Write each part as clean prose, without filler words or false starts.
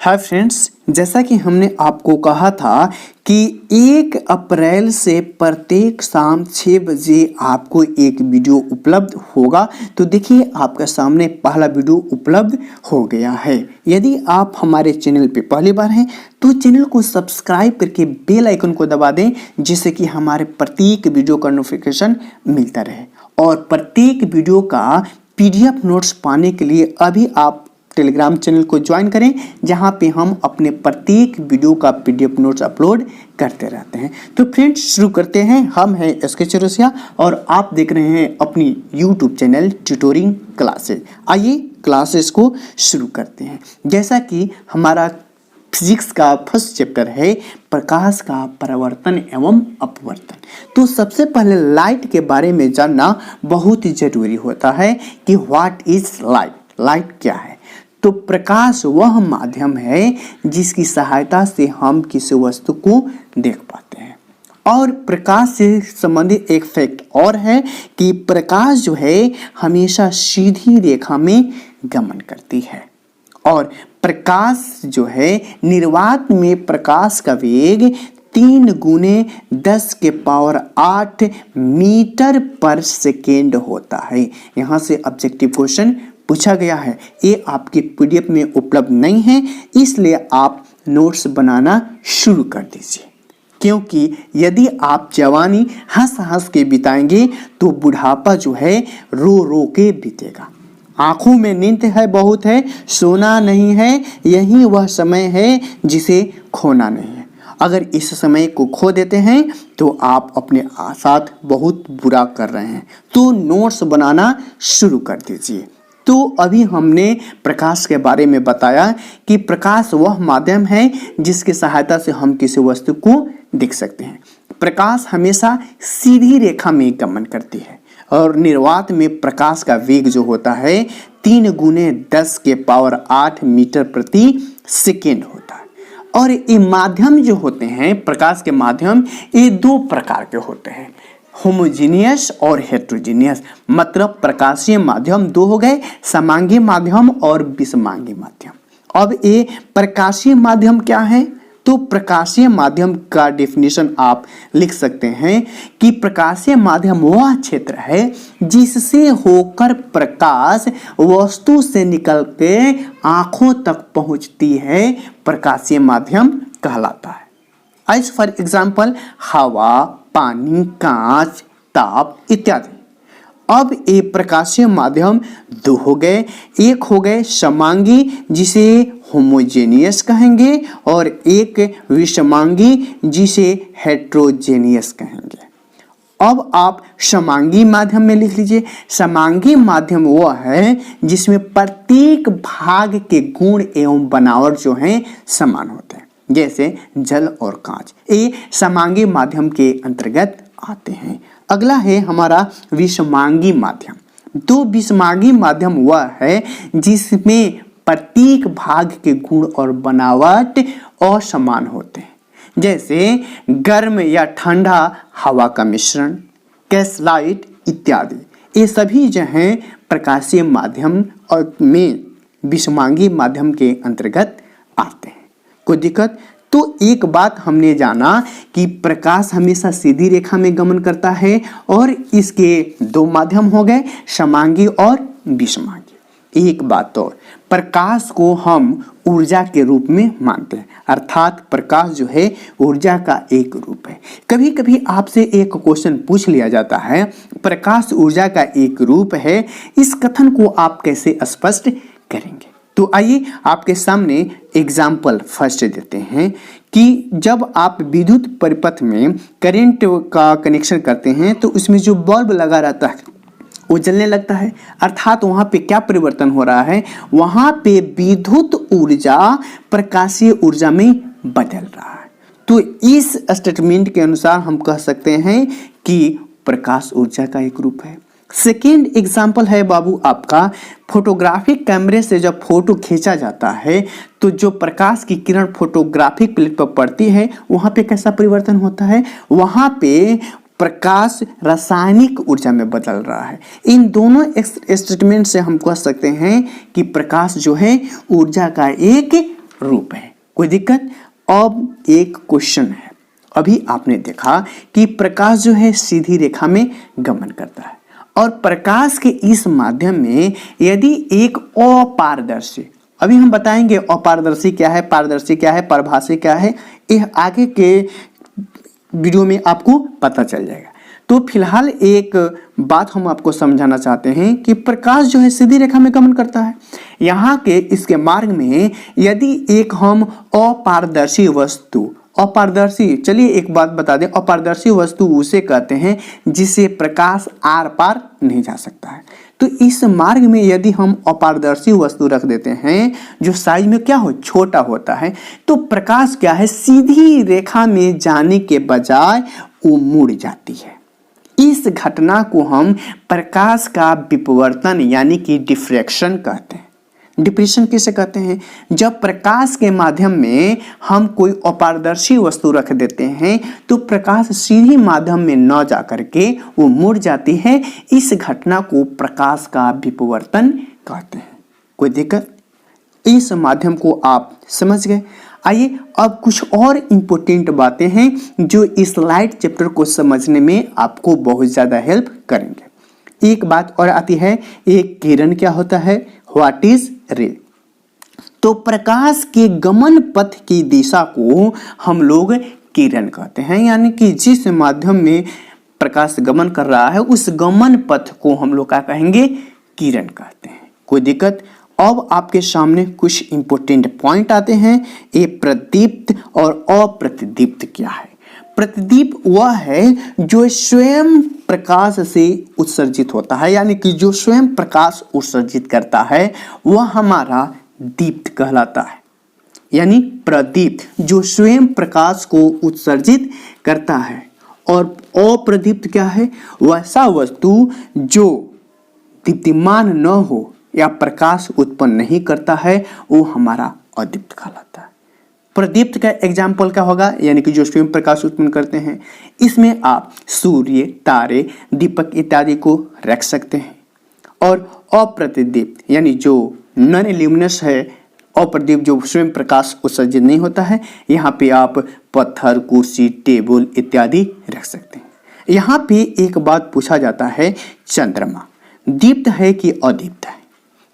Hi friends, जैसा कि हमने आपको कहा था कि 1 अप्रैल से प्रत्येक शाम 6 बजे आपको एक वीडियो उपलब्ध होगा। तो देखिए आपके सामने पहला वीडियो उपलब्ध हो गया है। यदि आप हमारे चैनल पे पहली बार हैं तो चैनल को सब्सक्राइब करके बेल आइकन को दबा दें, जिससे कि हमारे प्रत्येक वीडियो का नोटिफिकेशन मिलता रहे। और प्रत्येक वीडियो का PDF नोट्स पाने के लिए अभी आप टेलीग्राम चैनल को ज्वाइन करें, जहां पे हम अपने प्रत्येक वीडियो का PDF नोट्स अपलोड करते रहते हैं। तो फ्रेंड्स शुरू करते हैं। हम हैं SK चौरसिया और आप देख रहे हैं अपनी YouTube चैनल ट्यूटोरिंग क्लासेस। आइए क्लासेस को शुरू करते हैं। जैसा कि हमारा फिजिक्स का फर्स्ट चैप्टर है प्रकाश का परावर्तन एवं अपवर्तन। तो सबसे पहले लाइट के बारे में जानना बहुत ही जरूरी होता है कि व्हाट इज लाइट। लाइट क्या है? तो प्रकाश वह माध्यम है जिसकी सहायता से हम किसी वस्तु को देख पाते हैं। और प्रकाश से संबंधित एक फैक्ट और है कि प्रकाश जो है हमेशा सीधी रेखा में गमन करती है। और प्रकाश जो है निर्वात में प्रकाश का वेग 3 गुने 10 के पावर 8 मीटर पर सेकेंड होता है। यहाँ से ऑब्जेक्टिव क्वेश्चन पूछा गया है। ये आपके PDF में उपलब्ध नहीं है, इसलिए आप नोट्स बनाना शुरू कर दीजिए, क्योंकि यदि आप जवानी हंस हंस के बिताएंगे तो बुढ़ापा जो है रो रो के बीतेगा। आंखों में नींद है बहुत है, सोना नहीं है, यही वह समय है जिसे खोना नहीं है। अगर इस समय को खो देते हैं तो आप अपने साथ बहुत बुरा कर रहे हैं। तो नोट्स बनाना शुरू कर दीजिए। तो अभी हमने प्रकाश के बारे में बताया कि प्रकाश वह माध्यम है जिसकी सहायता से हम किसी वस्तु को देख सकते हैं। प्रकाश हमेशा सीधी रेखा में गमन करती है और निर्वात में प्रकाश का वेग जो होता है 3 गुने 10 के पावर 8 मीटर प्रति सेकेंड होता है। और ये माध्यम जो होते हैं प्रकाश के माध्यम, ये 2 प्रकार के होते हैं, होमोजीनियस और हेट्रोजीनियस। मतलब प्रकाशीय माध्यम 2 हो गए, समांगी माध्यम और विषमांगी माध्यम। अब ये प्रकाशीय माध्यम क्या है? तो प्रकाशीय माध्यम का डेफिनेशन आप लिख सकते हैं कि प्रकाशीय माध्यम वह क्षेत्र है जिससे होकर प्रकाश वस्तु से निकल के आंखों तक पहुंचती है, प्रकाशीय माध्यम कहलाता है। एज फॉर एग्जाम्पल हवा, पानी, कांच, ताप इत्यादि। अब ये प्रकाशीय माध्यम 2 हो गए। एक हो गए समांगी जिसे होमोजेनियस कहेंगे और एक विषमांगी जिसे हेट्रोजेनियस कहेंगे। अब आप समांगी माध्यम में लिख लीजिए। समांगी माध्यम वह है जिसमें प्रत्येक भाग के गुण एवं बनावट जो हैं समान होते हैं, जैसे जल और कांच। ये समांगी माध्यम के अंतर्गत आते हैं। अगला है हमारा विषमांगी माध्यम। तो विषमांगी माध्यम वह है जिसमें प्रत्येक भाग के गुण और बनावट असमान होते हैं, जैसे गर्म या ठंडा हवा का मिश्रण, गैसलाइट इत्यादि। ये सभी जो हैं प्रकाशीय माध्यम और में विषमांगी माध्यम के अंतर्गत आते हैं। कोई दिक्कत? तो एक बात हमने जाना कि प्रकाश हमेशा सीधी रेखा में गमन करता है और इसके 2 माध्यम हो गए, समांगी और विषमांगी। एक बात और, प्रकाश को हम ऊर्जा के रूप में मानते हैं, अर्थात प्रकाश जो है ऊर्जा का एक रूप है। कभी कभी आपसे एक क्वेश्चन पूछ लिया जाता है, प्रकाश ऊर्जा का एक रूप है, इस कथन को आप कैसे स्पष्ट करेंगे? तो आइए आपके सामने एग्जाम्पल फर्स्ट देते हैं कि जब आप विद्युत परिपथ में करंट का कनेक्शन करते हैं तो उसमें जो बल्ब लगा रहता है वो जलने लगता है। अर्थात वहाँ पे क्या परिवर्तन हो रहा है? वहाँ पे विद्युत ऊर्जा प्रकाशीय ऊर्जा में बदल रहा है। तो इस स्टेटमेंट के अनुसार हम कह सकते हैं कि प्रकाश ऊर्जा का एक रूप है। सेकेंड एग्जाम्पल है बाबू आपका, फोटोग्राफिक कैमरे से जब फोटो खींचा जाता है तो जो प्रकाश की किरण फोटोग्राफिक प्लेट पर पड़ती है वहाँ पे कैसा परिवर्तन होता है? वहाँ पे प्रकाश रासायनिक ऊर्जा में बदल रहा है। इन दोनों स्टेटमेंट से हम कह सकते हैं कि प्रकाश जो है ऊर्जा का एक रूप है। कोई दिक्कत? अब एक क्वेश्चन है, अभी आपने देखा कि प्रकाश जो है सीधी रेखा में गमन करता है और प्रकाश के इस माध्यम में यदि एक अपारदर्शी, अभी हम बताएंगे अपारदर्शी क्या है, पारदर्शी क्या है, परभाषी क्या है, यह आगे के वीडियो में आपको पता चल जाएगा। तो फिलहाल एक बात हम आपको समझाना चाहते हैं कि प्रकाश जो है सीधी रेखा में गमन करता है। यहाँ के इसके मार्ग में यदि एक हम अपारदर्शी वस्तु, अपारदर्शी, चलिए एक बात बता दें, अपारदर्शी वस्तु उसे कहते हैं जिसे प्रकाश आर पार नहीं जा सकता है। तो इस मार्ग में यदि हम अपारदर्शी वस्तु रख देते हैं जो साइज में क्या हो, छोटा होता है, तो प्रकाश क्या है सीधी रेखा में जाने के बजाय वो मुड़ जाती है। इस घटना को हम प्रकाश का विपवर्तन यानी कि डिफ्रैक्शन कहते हैं। डिप्रेशन किसे कहते हैं? जब प्रकाश के माध्यम में हम कोई अपारदर्शी वस्तु रख देते हैं तो प्रकाश सीधी माध्यम में न जा करके वो मुड़ जाती है। इस घटना को प्रकाश का विपवर्तन कहते हैं। कोई दिक्कत? इस माध्यम को आप समझ गए। आइए अब कुछ और इम्पोर्टेंट बातें हैं जो इस लाइट चैप्टर को समझने में आपको बहुत ज़्यादा हेल्प करेंगे। एक बात और आती है, एक किरण क्या होता है, व्हाट इज रे। तो प्रकाश के गमन पथ की दिशा को हम लोग किरण कहते हैं, यानी कि जिस माध्यम में प्रकाश गमन कर रहा है उस गमन पथ को हम लोग क्या कहेंगे, किरण कहते हैं। कोई दिक्कत? अब आपके सामने कुछ इंपॉर्टेंट पॉइंट आते हैं। ये प्रदीप्त और अप्रतिदीप्त क्या है? प्रतिदीप वह है जो स्वयं प्रकाश से उत्सर्जित होता है, यानी कि जो स्वयं प्रकाश उत्सर्जित करता है वह हमारा दीप्त कहलाता है। यानी प्रदीप्त जो स्वयं प्रकाश को उत्सर्जित करता है। और अप्रदीप्त क्या है? वैसा वस्तु जो दीप्तिमान न हो या प्रकाश उत्पन्न नहीं करता है वो हमारा अदीप्त कहलाता है। प्रदीप्त का एग्जाम्पल क्या होगा? यानी कि जो स्वयं प्रकाश उत्पन्न करते हैं। इसमें आप सूर्य, तारे, दीपक इत्यादि को रख सकते हैं। और अप्रतिदीप्त यानी जो नॉन ल्यूमिनस है, अप्रदीप्त जो स्वयं प्रकाश उत्सर्जित नहीं होता है, यहाँ पे आप पत्थर, कुर्सी, टेबल इत्यादि रख सकते हैं। यहाँ पे एक बात पूछा जाता है, चंद्रमा दीप्त है कि अदीप्त है?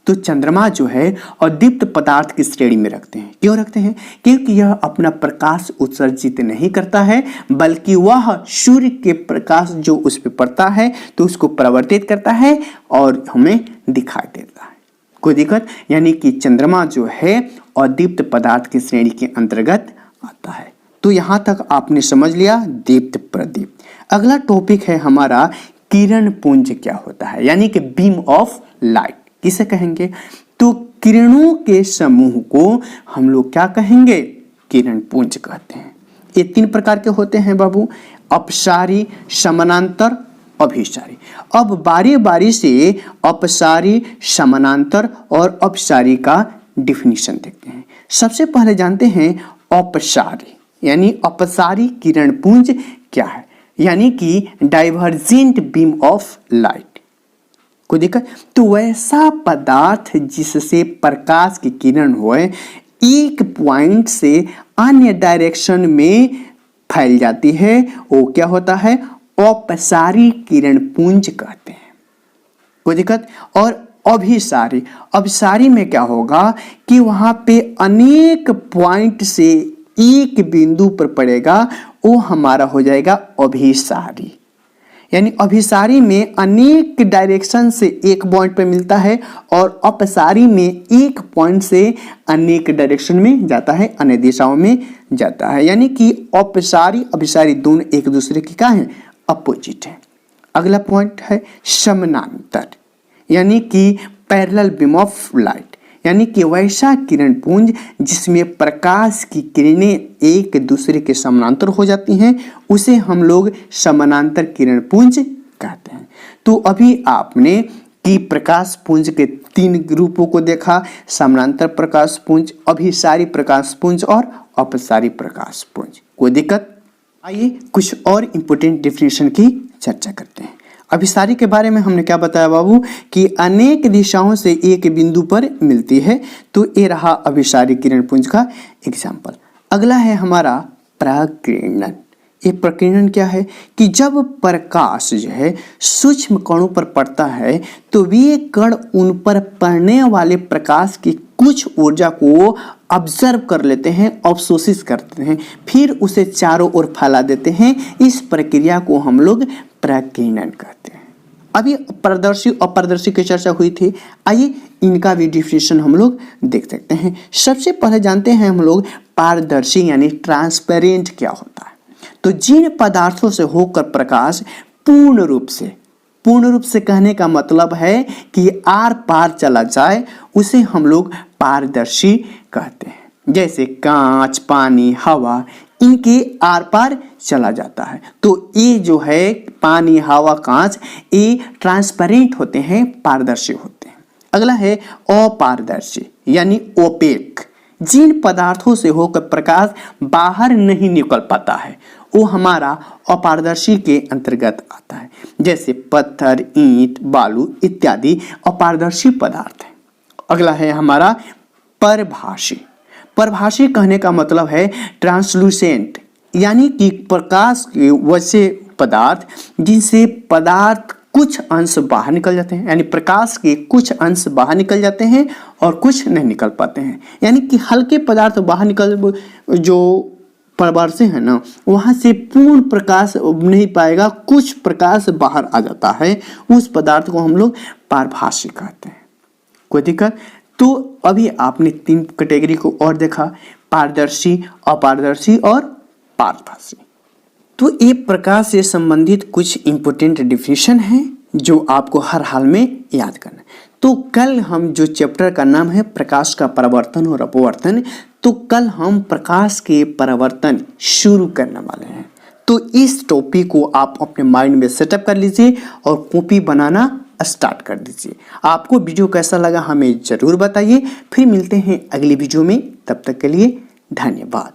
तो चंद्रमा जो है अदीप्त पदार्थ की श्रेणी में रखते हैं। क्यों रखते हैं? क्योंकि यह अपना प्रकाश उत्सर्जित नहीं करता है, बल्कि वह सूर्य के प्रकाश जो उस पर पड़ता है तो उसको परावर्तित करता है और हमें दिखाई देता है। कोई दिक्कत? यानी कि चंद्रमा जो है अदीप्त पदार्थ की श्रेणी के अंतर्गत आता है। तो यहाँ तक आपने समझ लिया दीप्त प्रदीप्त। अगला टॉपिक है हमारा किरण पुंज क्या होता है, यानी कि बीम ऑफ लाइट किसे कहेंगे? तो किरणों के समूह को हम लोग क्या कहेंगे? किरण पुंज कहते हैं। ये तीन प्रकार के होते हैं बाबू, अपसारी, समानांतर, अभिसारी। अब बारी बारी से अपसारी, समानांतर और अपसारी का डिफिनीशन देखते हैं। सबसे पहले जानते हैं अपसारी, यानी अपसारी किरण पुंज क्या है? यानी कि डाइवर्जेंट बीम ऑफ लाइट। कोई दिक्कत? तो वैसा पदार्थ जिससे प्रकाश की किरण होए एक पॉइंट से अन्य डायरेक्शन में फैल जाती है, वो क्या होता है? अपसारी किरण पुंज कहते हैं। कोई दिक्कत? और अभिसारी, अभिसारी में क्या होगा कि वहां पे अनेक पॉइंट से एक बिंदु पर पड़ेगा, वो हमारा हो जाएगा अभिसारी। यानी अभिसारी में अनेक डायरेक्शन से एक पॉइंट पे मिलता है और अपसारी में एक पॉइंट से अनेक डायरेक्शन में जाता है, अन्य दिशाओं में जाता है। यानी कि अपसारी अभिसारी दोनों एक दूसरे के क्या है? अपोजिट है। अगला पॉइंट है समानांतर, यानी कि पैरेलल बीम ऑफ लाइट, यानी कि वैसा किरण पुंज जिसमें प्रकाश की किरणें एक दूसरे के समानांतर हो जाती हैं, उसे हम लोग समानांतर किरण पुंज कहते हैं। तो अभी आपने कि प्रकाश पुंज के तीन रूपों को देखा, समानांतर प्रकाश पुंज, अभिसारी प्रकाश पुंज और अपसारी प्रकाश पुंज। कोई दिक्कत? आइए कुछ और इंपॉर्टेंट डेफिनेशन की चर्चा करते हैं। अभिसारी के बारे में हमने क्या बताया बाबू कि अनेक दिशाओं से एक बिंदु पर मिलती है। तो ये रहा अभिसारी किरण पुंज का एग्जाम्पल। अगला है हमारा प्रकीर्णन। ये प्रकीर्णन क्या है कि जब प्रकाश जो है सूक्ष्म कणों पर पड़ता है तो वे कण उन पर पड़ने वाले प्रकाश की कुछ ऊर्जा को ऑब्जर्व कर लेते हैं, अवशोषित करते हैं, फिर उसे चारों ओर फैला देते हैं। इस प्रक्रिया को हम लोग प्रकीर्णन कहते हैं। अभी पारदर्शी और अपारदर्शी की चर्चा हुई थी, आइए इनका भी डिफिनेशन हम लोग देख सकते हैं। सबसे पहले जानते हैं हम लोग पारदर्शी यानी ट्रांसपेरेंट क्या होता है। तो जिन पदार्थों से होकर प्रकाश पूर्ण रूप से कहने का मतलब है कि आर पार चला जाए, उसे हम लोग पारदर्शी कहते हैं। जैसे कांच, पानी, हवा, इनके आर पार चला जाता है। तो ये जो है पानी, हवा, कांच, ये ट्रांसपेरेंट होते हैं, पारदर्शी होते हैं। अगला है अपारदर्शी यानी ओपेक। जिन पदार्थों से होकर प्रकाश बाहर नहीं निकल पाता है वो हमारा अपारदर्शी के अंतर्गत आता है। जैसे पत्थर, ईंट, बालू इत्यादि अपारदर्शी पदार्थ है। अगला है हमारा परभाषी। परभाषी कहने का मतलब है ट्रांसलूसेंट यानी कि प्रकाश के वैसे पदार्थ जिनसे पदार्थ कुछ अंश बाहर निकल जाते हैं, यानी प्रकाश के कुछ अंश बाहर निकल जाते हैं और कुछ नहीं निकल पाते हैं। यानी कि हल्के पदार्थ बाहर निकल जो प्रवाह से है ना, वहाँ से पूर्ण प्रकाश नहीं पाएगा, कुछ प्रकाश बाहर आ जाता है, उस पदार्थ को हम लोग पारभाषी कहते हैं। कोई दिक्कत? तो अभी आपने 3 कैटेगरी को और देखा, पारदर्शी, अपारदर्शी और पारभाषी। तो ये प्रकाश से संबंधित कुछ इंपॉर्टेंट डिफिनेशन है जो आपको हर हाल में याद करना है। तो कल हम जो चैप्टर का नाम है प्रकाश का परावर्तन और अपवर्तन, तो कल हम प्रकाश के परावर्तन शुरू करने वाले हैं। तो इस टॉपिक को आप अपने माइंड में सेटअप कर लीजिए और कॉपी बनाना स्टार्ट कर दीजिए। आपको वीडियो कैसा लगा हमें जरूर बताइए। फिर मिलते हैं अगली वीडियो में, तब तक के लिए धन्यवाद।